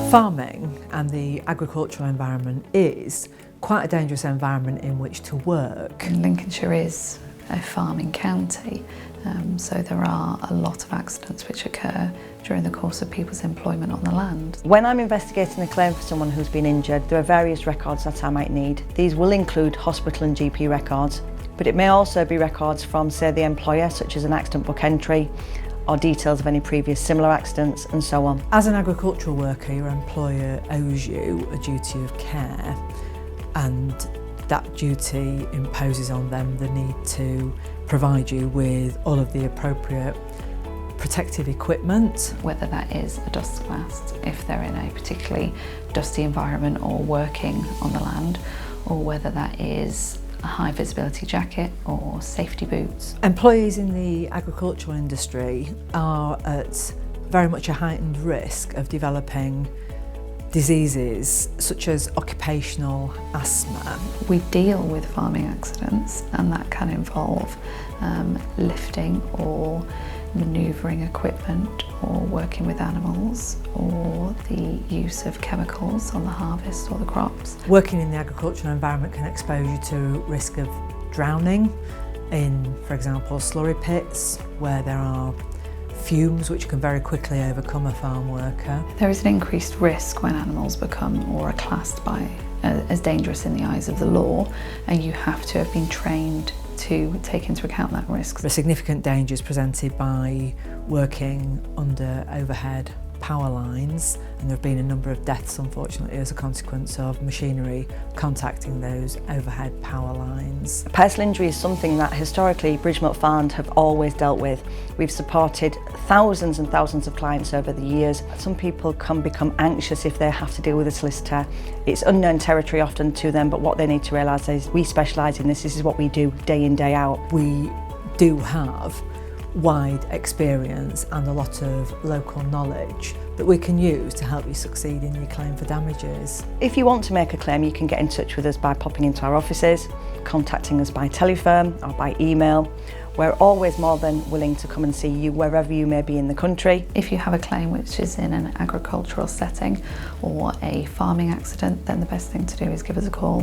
Farming and the agricultural environment is quite a dangerous environment in which to work. Lincolnshire is a farming county, so there are a lot of accidents which occur during the course of people's employment on the land. When I'm investigating a claim for someone who's been injured, there are various records that I might need. These will include hospital and GP records, but it may also be records from, say, the employer, such as an accident book entry, or details of any previous similar accidents, and so on. As an agricultural worker, your employer owes you a duty of care, and that duty imposes on them the need to provide you with all of the appropriate protective equipment. Whether that is a dust mask if they're in a particularly dusty environment or working on the land, or whether that is a high visibility jacket or safety boots. Employees in the agricultural industry are at very much a heightened risk of developing diseases such as occupational asthma. We deal with farming accidents, and that can involve lifting or manoeuvring equipment, or working with animals, or the use of chemicals on the harvest or the crops. Working in the agricultural environment can expose you to risk of drowning in, for example, slurry pits where there are fumes which can very quickly overcome a farm worker. There is an increased risk when animals become or are classed as dangerous in the eyes of the law, and you have to have been trained to take into account that risk. The significant dangers presented by working under overhead power lines, and there have been a number of deaths unfortunately as a consequence of machinery contacting those overhead power lines. Personal injury is something that historically Bridgemilk Farms have always dealt with. We've supported thousands and thousands of clients over the years. Some people can become anxious if they have to deal with a solicitor. It's unknown territory often to them, but what they need to realise is we specialise in this. This is what we do day in, day out. We do have wide experience and a lot of local knowledge that we can use to help you succeed in your claim for damages. If you want to make a claim, you can get in touch with us by popping into our offices, contacting us by telephone or by email. We're always more than willing to come and see you wherever you may be in the country. If you have a claim which is in an agricultural setting or a farming accident, then the best thing to do is give us a call.